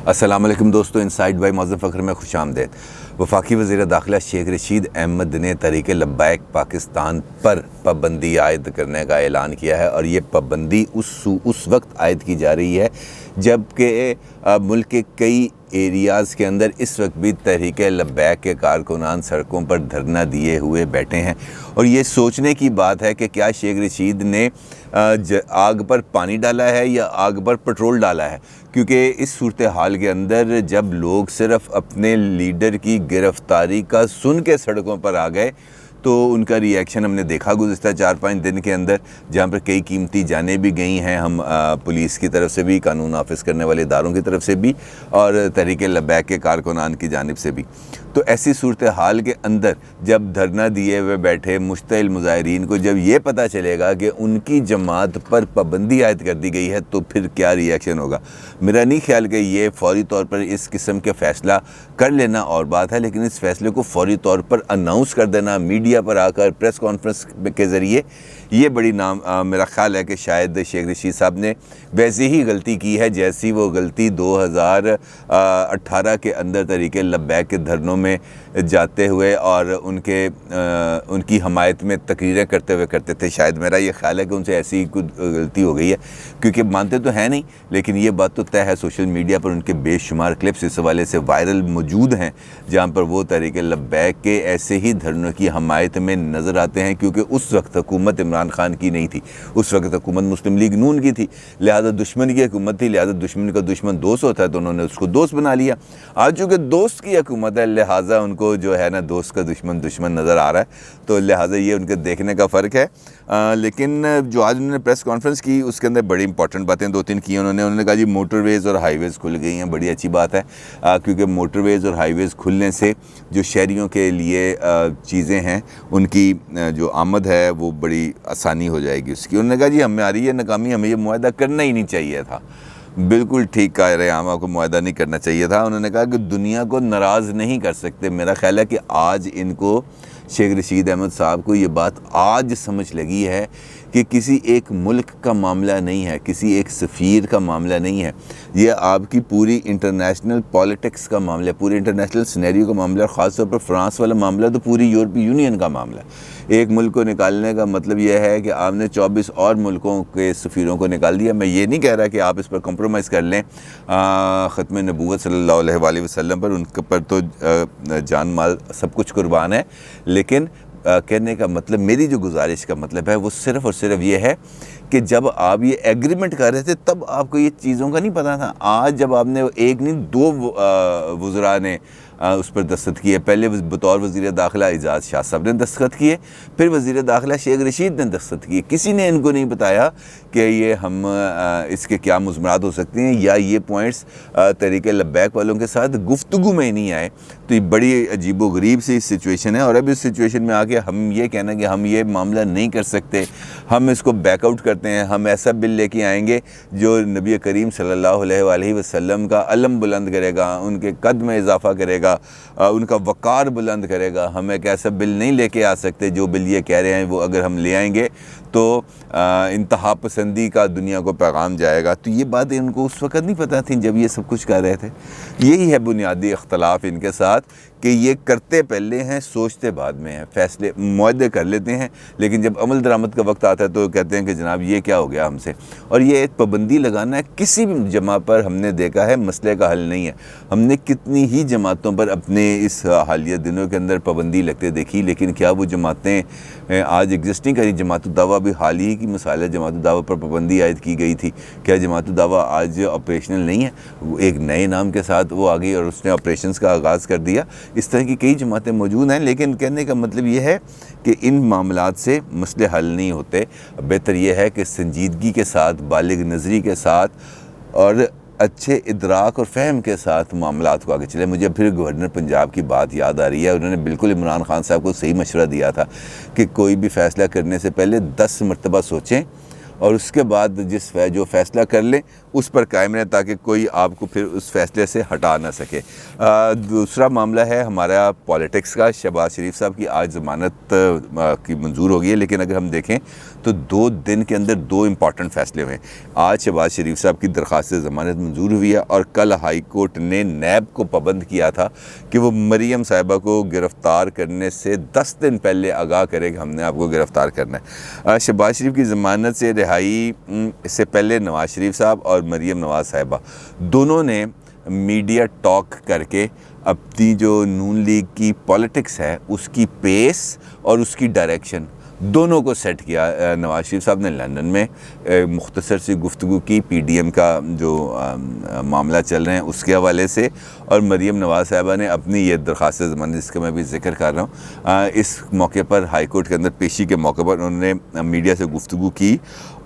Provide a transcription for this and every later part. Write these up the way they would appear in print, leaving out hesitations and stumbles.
अस्सलाम वालेकुम दोस्तों, इनसाइड बाय मौज़म फ़ख्र में खुशामदीद। वफाकी वज़ीर दाखिला शेख रशीद अहमद ने तहरीक लब्बैक पाकिस्तान पर पाबंदी आयद करने का ऐलान किया है और ये पाबंदी उस वक्त आयद की जा रही है जबकि मुल्क के कई एरियाज़ के अंदर इस वक्त भी तहरीक लब्बैक के कारकुनान सड़कों पर धरना दिए हुए बैठे हैं। और ये सोचने की बात है कि क्या शेख रशीद ने आग पर पानी डाला है या आग पर पेट्रोल डाला है, क्योंकि इस सूरत हाल के अंदर जब लोग सिर्फ़ अपने लीडर की गिरफ़्तारी का सुन के सड़कों पर आ गए तो उनका रिएक्शन हमने देखा गुज़िश्ता 4-5 दिन के अंदर, जहाँ पर कई कीमती जानें भी गई हैं, हम पुलिस की तरफ से भी, कानून नाफिज करने वाले इदारों की तरफ से भी और तहरीक लब्बैक के कारकुनान की जानिब से भी। तो ऐसी सूरत हाल के अंदर जब धरना दिए हुए बैठे मुश्तइल मुज़ाहिरीन को जब ये पता चलेगा कि उनकी जमात पर पाबंदी आयद कर दी गई है तो फिर क्या रिएक्शन होगा। मेरा नहीं ख्याल कि ये फ़ौरी तौर पर इस किस्म के फ़ैसला कर लेना और बात है, लेकिन इस फ़ैसले को फ़ौरी तौर पर अनाउंस कर देना मीडिया पर आकर प्रेस कॉन्फ्रेंस के ज़रिए, ये बड़ी मेरा ख़्याल है कि शायद शेख रशीद साहब ने वैसी ही गलती की है जैसी वो गलती 2018 के अंदर तहरीक लब्बैक के धरनों में जाते हुए और उनकी हमायत में तकरीरें करते हुए करते थे। शायद मेरा ये ख्याल है कि उनसे ऐसी कुछ गलती हो गई है, क्योंकि मानते तो हैं नहीं, लेकिन ये बात तो तय है सोशल मीडिया पर उनके बेशुमार क्लिप्स इस हवाले से वायरल मौजूद हैं जहाँ पर वो तहरीक लब्बैक के ऐसे ही धरनों की हमायत में नज़र आते हैं, क्योंकि उस वक्त हुकूमत इमरान खान की नहीं थी, उस वक्त हुकूमत मुस्लिम लीग नून की थी, लिहाजा दुश्मन की हुकूमत थी, लिहाजा दुश्मन का दुश्मन दोस्त होता है तो उन्होंने उसको दोस्त बना लिया। आज चूँकि दोस्त की हुकूमत है लिहाजा उनको जो है ना दोस्त का दुश्मन दुश्मन नज़र आ रहा है, तो लिहाजा ये उनके देखने का फ़र्क है। लेकिन जो आज उन्होंने प्रेस कॉन्फ्रेंस की उसके अंदर बड़ी इंपॉर्टेंट बातें 2-3 की उन्होंने कहा जी मोटरवेज़ और हाईवेज़ खुल गई हैं, बड़ी अच्छी बात है, क्योंकि मोटरवेज़ और हाईवेज़ खुलने से जो शहरियों के लिए चीज़ें हैं उनकी जो आमद है वो बड़ी आसानी हो जाएगी उसकी। उन्होंने कहा जी हमारी ये नाकामी, हमें ये मुआहदा करना ही नहीं चाहिए था। बिल्कुल ठीक कह रहे हैं, हम आपको मुआहदा नहीं करना चाहिए था। उन्होंने कहा कि दुनिया को नाराज़ नहीं कर सकते। मेरा ख्याल है कि आज इनको शेख रशीद अहमद साहब को ये बात आज समझ लगी है कि किसी एक मुल्क का मामला नहीं है, किसी एक सफ़ीर का मामला नहीं है, ये आपकी पूरी इंटरनेशनल पॉलिटिक्स का मामला है, पूरी इंटरनेशनल सिनेरियो का मामला है। ख़ास तौर पर फ्रांस वाला मामला तो पूरी यूरोपीय यूनियन का मामला है। एक मुल्क को निकालने का मतलब यह है कि आपने 24 और मुल्कों के सफ़ीरों को निकाल दिया। मैं ये नहीं कह रहा कि आप इस पर कंप्रोमाइज़ कर लें ख़त्म नबूवत सल्लल्लाहु अलैहि वसल्लम पर, उनके पर तो जान माल सब कुछ कुर्बान है, लेकिन कहने का मतलब, मेरी जो गुजारिश का मतलब है वो सिर्फ़ और सिर्फ ये है कि जब आप ये एग्रीमेंट कर रहे थे तब आपको ये चीज़ों का नहीं पता था। आज जब आपने एक नहीं 2 वज़रा ने उस पर दस्तखत किए, पहले बतौर वज़ीर दाखिला एजाज़ शाह साहब ने दस्तखत किए, फिर वज़ीर दाखिला शेख रशीद ने दस्तखत किए। किसी ने इनको नहीं बताया कि ये हम इसके क्या मुज़मरात हो सकते हैं या ये पॉइंट्स तहरीक लब्बैक वालों के साथ गुफ्तगू में नहीं आए। तो ये बड़ी अजीबो गरीब सी सिचुएशन है और अब इस सिचुएशन में आके हम ये कहना कि हम ये मामला नहीं कर सकते, हम इसको बैकआउट करते हैं, हम ऐसा बिल लेके आएंगे जो नबी करीम सल्लल्लाहु अलैहि वसल्लम का अलम बुलंद करेगा, उनके कद में इजाफ़ा करेगा, उनका वक़ार बुलंद करेगा। हम एक ऐसा बिल नहीं लेके आ सकते जो बिल ये कह रहे हैं वो अगर हम ले आएंगे तो इंतहा पसंदी का दुनिया को पैगाम जाएगा। तो ये बात इनको उस वक़्त नहीं पता थी जब ये सब कुछ कर रहे थे। यही है बुनियादी इख्तलाफ इनके साथ कि ये करते पहले हैं, सोचते बाद में हैं, फ़ैसले मुआहदे कर लेते हैं, लेकिन जब अमल दरामद का वक्त आता है तो कहते हैं कि जनाब ये क्या हो गया हमसे। और ये एक पाबंदी लगाना है किसी भी जमा पर हमने देखा है मसले का हल नहीं है। हमने कितनी ही जमातों पर अपने इस हालिया दिनों के अंदर पाबंदी लगते देखी, लेकिन क्या वो जमातें आज एग्जिस्टिंग करी? जमात दावा भी हाल ही की मिसाल है, जमात दावा पर पाबंदी आयद की गई थी। क्या जमात दावा आज ऑपरेशनल नहीं है? वो एक नए नाम के साथ वो आ गई और उसने ऑपरेशंस का आगाज़ कर दिया। इस तरह की कई जमातें मौजूद हैं, लेकिन कहने का मतलब ये है कि इन मामलात से मसले हल नहीं होते। बेहतर यह है कि संजीदगी के साथ, बालिग नज़री के साथ और अच्छे इदराक और फ़हम के साथ मामलात को आगे चले। मुझे फिर गवर्नर पंजाब की बात याद आ रही है। उन्होंने बिल्कुल इमरान खान साहब को सही मशवरा दिया था कि कोई भी फ़ैसला करने से पहले 10 मरतबा सोचें और उसके बाद जो फ़ैसला कर लें उस पर कायम रहें ताकि कोई आपको फिर उस फैसले से हटा ना सके। दूसरा मामला है हमारा पॉलिटिक्स का। शहबाज शरीफ साहब की आज ज़मानत की मंजूर हो गई है, लेकिन अगर हम देखें तो 2 दिन के अंदर 2 इम्पॉर्टेंट फ़ैसले हुए। आज शहबाज शरीफ साहब की दरख्वास्त ज़मानत मंजूर हुई है और कल हाई कोर्ट ने नैब को पाबंद किया था कि वो मरीम साहिबा को गिरफ़्तार करने से 10 दिन पहले आगाह करे कि हमने आपको गिरफ़्तार करना है। शहबाज शरीफ की ज़मानत से रिहाई से पहले नवाज़ शरीफ साहब और मरीम नवाज़ साहिबा दोनों ने मीडिया टॉक करके अपनी जो नून लीग की पॉलिटिक्स है उसकी पेस और उसकी डायरेक्शन दोनों को सेट किया। नवाज़ शरीफ साहब ने लंदन में मुख्तसर सी गुफ्तगू की पीडीएम का जो मामला चल रहे हैं उसके हवाले से, और मरीम नवाज़ साहिबा ने अपनी ये दरख्वास्त ज़मानत जिसका मैं भी जिक्र कर रहा हूँ इस मौके पर हाई कोर्ट के अंदर पेशी के मौके पर उन्होंने मीडिया से गुफ्तगू की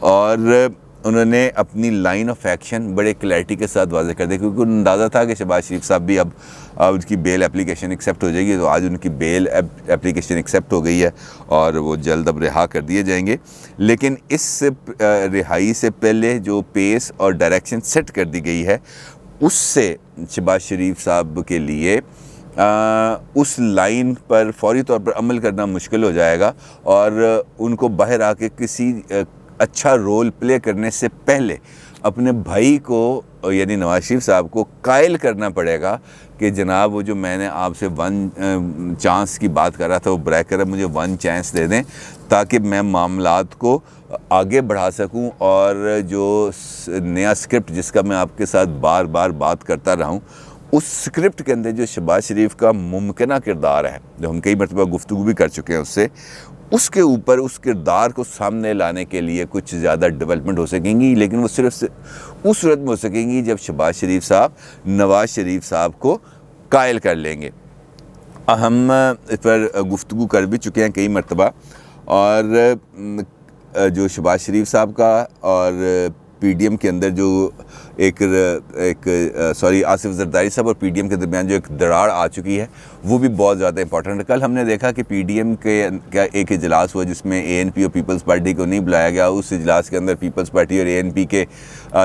और उन्होंने अपनी लाइन ऑफ एक्शन बड़े क्लैरिटी के साथ वाज़ेह कर दिया, क्योंकि उन्हें अंदाज़ा था कि शहबाज शरीफ साहब भी अब उनकी बेल एप्लीकेशन एक्सेप्ट हो जाएगी। तो आज उनकी बेल एप्लीकेशन एक्सेप्ट हो गई है और वो जल्द अब रिहा कर दिए जाएंगे। लेकिन इस रिहाई से पहले जो पेस और डायरेक्शन सेट कर दी गई है उससे शहबाज शरीफ साहब के लिए उस लाइन पर फौरी तौर पर अमल करना मुश्किल हो जाएगा और उनको बाहर आके किसी अच्छा रोल प्ले करने से पहले अपने भाई को यानी नवाज़ शरीफ साहब को कायल करना पड़ेगा कि जनाब वो जो मैंने आपसे 1 चांस की बात कर रहा था वो ब्रेक कर, मुझे 1 चांस दे दें ताकि मैं मामलात को आगे बढ़ा सकूं और जो नया स्क्रिप्ट जिसका मैं आपके साथ बार बार बात करता रहा हूं उस स्क्रिप्ट के अंदर जो शहबाज शरीफ का मुमकिना किरदार है जो हम कई मरतबा गुफ्तगू भी कर चुके हैं उससे, उसके ऊपर उस किरदार को सामने लाने के लिए कुछ ज़्यादा डेवलपमेंट हो सकेंगी, लेकिन वो सिर्फ उस सूरत में हो सकेंगी जब शहबाज शरीफ साहब नवाज़ शरीफ साहब को कायल कर लेंगे। हम इस पर गुफ्तगू कर भी चुके हैं कई मरतबा, और जो शहबाज शरीफ साहब का और पीडीएम के अंदर जो आसिफ जरदारी साहब और पीडीएम के दरमियान जो एक दरार आ चुकी है वो भी बहुत ज़्यादा इंपॉर्टेंट है। कल हमने देखा कि पीडीएम का एक इजलास हुआ जिसमें एएनपी और पीपल्स पार्टी को नहीं बुलाया गया। उस इजलास के अंदर पीपल्स पार्टी और एएनपी के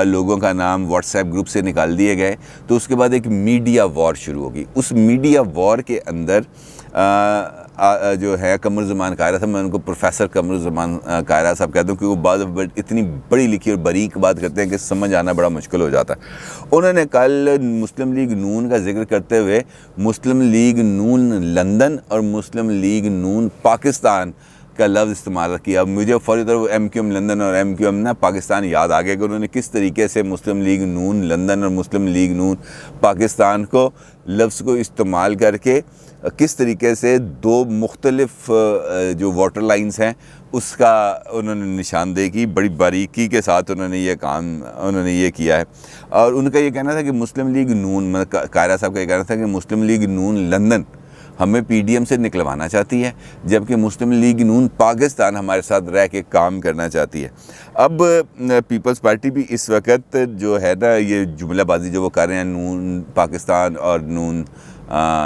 लोगों का नाम व्हाट्सएप ग्रुप से निकाल दिए गए। तो उसके बाद एक मीडिया वॉर शुरू होगी। उस मीडिया वॉर के अंदर जो है कमरुज़्ज़मान कायरा साहब, मैं उनको प्रोफेसर कमरुज़्ज़मान कायरा साहब कहता हूँ, क्योंकि वो बाद इतनी बड़ी लिखी और बारीक बात करते हैं कि समझ आना बड़ा मुश्किल हो जाता है। उन्होंने कल मुस्लिम लीग नून का जिक्र करते हुए मुस्लिम लीग नून लंदन और मुस्लिम लीग नून पाकिस्तान का लफ्ज़ इस्तेमाल किया। मुझे फौरी तौर पर MQM लंदन और MQM ना पाकिस्तान याद आ गया कि उन्होंने किस तरीके से मुस्लिम लीग नून लंदन और मुस्लिम लीग नून पाकिस्तान को लफ्ज़ को इस्तेमाल करके किस तरीके से 2 मुख्तलिफ जो वाटर लाइन्स हैं उसका उन्होंने निशानदेही की। बड़ी बारीकी के साथ उन्होंने ये किया है। और उनका ये कहना था कि मुस्लिम लीग नून, मतलब कायरा साहब का ये कहना था कि मुस्लिम लीग नून लंदन हमें पीडीएम से निकलवाना चाहती है, जबकि मुस्लिम लीग नून पाकिस्तान हमारे साथ रह के काम करना चाहती है। अब पीपल्स पार्टी भी इस वक्त जो है ना ये जुमलाबाजी जो वो कर रहे हैं नून पाकिस्तान और नून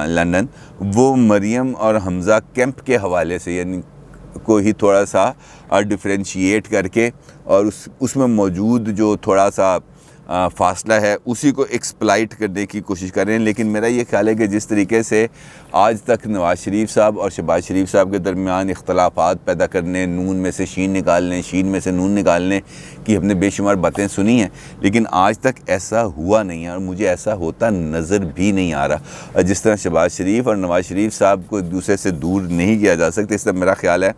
लंदन, वो मरियम और हमज़ा कैंप के हवाले से यानी को ही थोड़ा सा डिफ्रेंशिएट करके और उसमें मौजूद जो थोड़ा सा फासला है उसी को एक्सप्लाइट करने की कोशिश कर रहे हैं। लेकिन मेरा ये ख्याल है कि जिस तरीके से आज तक नवाज़ शरीफ साहब और शहबाज शरीफ साहब के दरमियान इख्तलाफात पैदा करने, नून में से शीन निकालने, शीन में से नून निकालने की हमने बेशुमार बातें सुनी हैं, लेकिन आज तक ऐसा हुआ नहीं है और मुझे ऐसा होता नज़र भी नहीं आ रहा। जिस तरह शहबाज शरीफ और नवाज़ शरीफ साहब को एक दूसरे से दूर नहीं किया जा सकता, इस तरह मेरा ख्याल है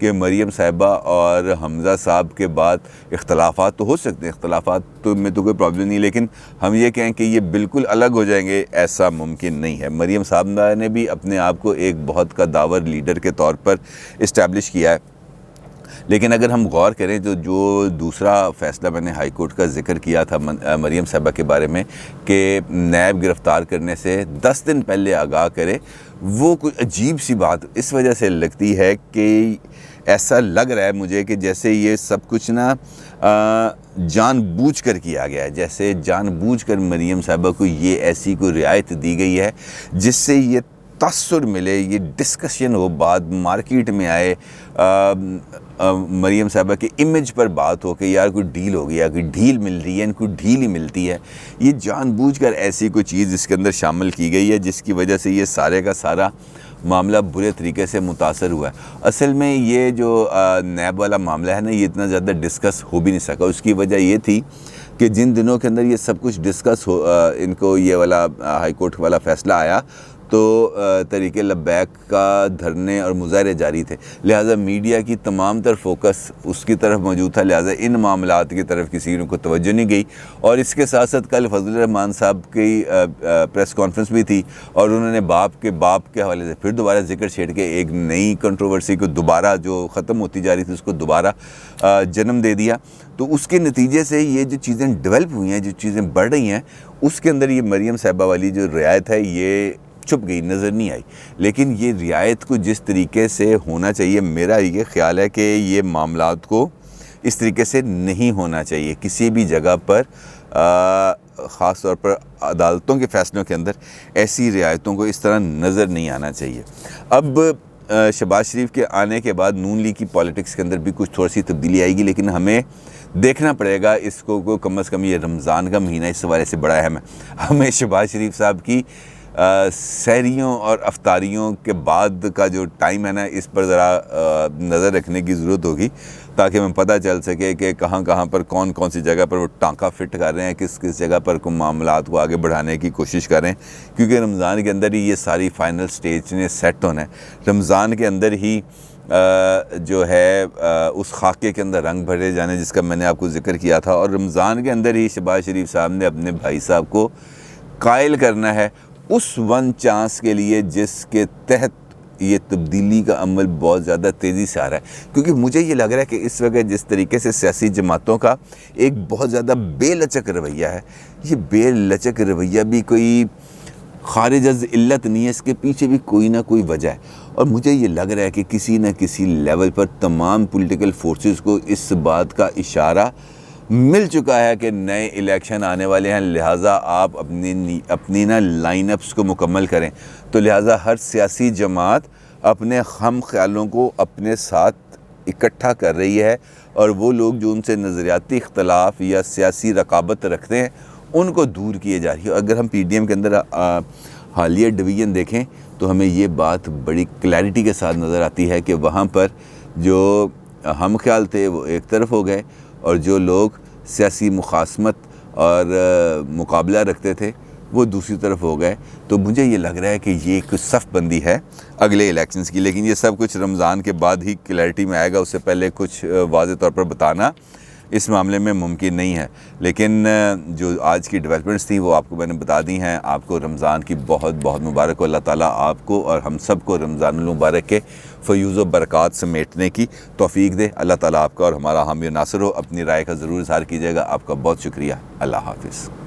कि मरीम साहिबा और हमज़ा साहब के बाद इख्तलाफात तो हो सकते हैं, इख्तलाफात तो में तो कोई प्रॉब्लम नहीं, लेकिन हम ये कहें कि ये बिल्कुल अलग हो जाएंगे ऐसा मुमकिन नहीं है। मरीम साहिबा ने भी अपने आप को एक बहुत कद्दावर लीडर के तौर पर इस्टेब्लिश किया है। लेकिन अगर हम गौर करें तो जो दूसरा फ़ैसला मैंने हाई कोर्ट का जिक्र किया था मरीम साहिबा के बारे में कि नैब गिरफ़्तार करने से 10 दिन पहले आगाह करे, वो कुछ अजीब सी बात इस वजह से लगती है कि ऐसा लग रहा है मुझे कि जैसे ये सब कुछ ना जानबूझकर किया गया है, जैसे जानबूझकर मरीम साहिबा को ये ऐसी कोई रियायत दी गई है जिससे ये तासुर मिले, ये डिस्कशन हो, बात मार्केट में आए, मरीम साहबा के इमेज पर बात हो कि यार कोई डील हो गया, कोई डील मिल रही है, इनको डील ही मिलती है। ये जानबूझकर ऐसी कोई चीज़ इसके अंदर शामिल की गई है जिसकी वजह से ये सारे का सारा मामला बुरे तरीके से मुतासर हुआ है। असल में ये जो नैब वाला मामला है ना, ये इतना ज़्यादा डिस्कस हो भी नहीं सका। उसकी वजह ये थी कि जिन दिनों के अंदर ये सब कुछ डिस्कस हो, इनको ये वाला हाई कोर्ट वाला फ़ैसला आया तो तरीके लब्बैक का धरने और मुजाहरे जारी थे, लिहाजा मीडिया की तमाम तर फोकस उसकी तरफ मौजूद था, लिहाजा इन मामलात की तरफ किसी को तवज्जो नहीं गई। और इसके साथ साथ कल फजल रहमान साहब की प्रेस कॉन्फ्रेंस भी थी और उन्होंने बाप के हवाले से फिर दोबारा जिक्र छेड़ के एक नई कंट्रोवर्सी को दोबारा जो ख़त्म होती जा रही थी उसको दोबारा जन्म दे दिया। तो उसके नतीजे से ये जो चीज़ें डेवलप हुई हैं, जो चीज़ें बढ़ रही हैं, उसके अंदर ये मरीम साहिबा वाली जो रियायत है ये छुप गई, नज़र नहीं आई। लेकिन ये रियायत को जिस तरीके से होना चाहिए, मेरा ये ख़्याल है कि ये मामलात को इस तरीके से नहीं होना चाहिए। किसी भी जगह पर ख़ास तौर पर अदालतों के फ़ैसलों के अंदर ऐसी रियायतों को इस तरह नज़र नहीं आना चाहिए। अब शहबाज शरीफ के आने के बाद नून लीग की पॉलिटिक्स के अंदर भी कुछ थोड़ी सी तब्दीली आएगी, लेकिन हमें देखना पड़ेगा इसको को कम अज़ कम। ये रमज़ान का महीना इस हवाले से बड़ा अहम है। हमें शहबाज शरीफ साहब की सहरियों और अफ्तारियों के बाद का जो टाइम है ना, इस पर ज़रा नज़र रखने की ज़रूरत होगी ताकि हमें पता चल सके कि कहाँ कहाँ पर कौन कौन सी जगह पर वो टाँका फिट कर रहे हैं, किस किस जगह पर को मामलात को आगे बढ़ाने की कोशिश कर रहे हैं। क्योंकि रमज़ान के अंदर ही ये सारी फ़ाइनल स्टेज ने सेट होना है। रमज़ान के अंदर ही जो है उस खाके के अंदर रंग भरे जाने जिसका मैंने आपको ज़िक्र किया था, और रमज़ान के अंदर ही शहबाज शरीफ साहब ने अपने भाई साहब को कायल करना है उस वन चांस के लिए जिसके तहत ये तब्दीली का अमल बहुत ज़्यादा तेज़ी से आ रहा है। क्योंकि मुझे ये लग रहा है कि इस वक्त जिस तरीके से सियासी जमातों का एक बहुत ज़्यादा बेलचक रवैया है, ये बेलचक रवैया भी कोई खारिज अज़ इल्लत नहीं है, इसके पीछे भी कोई ना कोई वजह है। और मुझे ये लग रहा है कि किसी न किसी लेवल पर तमाम पॉलिटिकल फोर्सेस को इस बात का इशारा मिल चुका है कि नए इलेक्शन आने वाले हैं, लिहाजा आप अपनी ना लाइनअप्स को मुकम्मल करें। तो लिहाजा हर सियासी जमात अपने हम ख्यालों को अपने साथ इकट्ठा कर रही है, और वो लोग जो उनसे नज़रियाती इख्तलाफ या सियासी रकाबत रखते हैं उनको दूर किए जा रही है। अगर हम PDM के अंदर हालिया डिवीज़न देखें तो हमें ये बात बड़ी क्लैरिटी के साथ नज़र आती है कि वहाँ पर जो हम ख्याल थे वो एक तरफ हो गए, और जो लोग सियासी मुखासमत और मुकाबला रखते थे वो दूसरी तरफ हो गए। तो मुझे ये लग रहा है कि ये कुछ सफ़ बंदी है अगले इलेक्शंस की। लेकिन ये सब कुछ रमज़ान के बाद ही क्लैरिटी में आएगा, उससे पहले कुछ वाज़ेह तौर पर बताना इस मामले में मुमकिन नहीं है। लेकिन जो आज की डेवलपमेंट्स थी वो आपको मैंने बता दी हैं। आपको रमज़ान की बहुत बहुत मुबारक हो। अल्लाह ताला आपको और हम सब को रमज़ानुल मुबारक के फ़यूज़ व बरक़ात समेटने की तौफ़ीक दे। अल्लाह ताला आपका और हमारा हामी नासिर हो। अपनी राय का ज़रूर इज़हार कीजिएगा। आपका बहुत शुक्रिया। अल्लाह हाफ़िज़।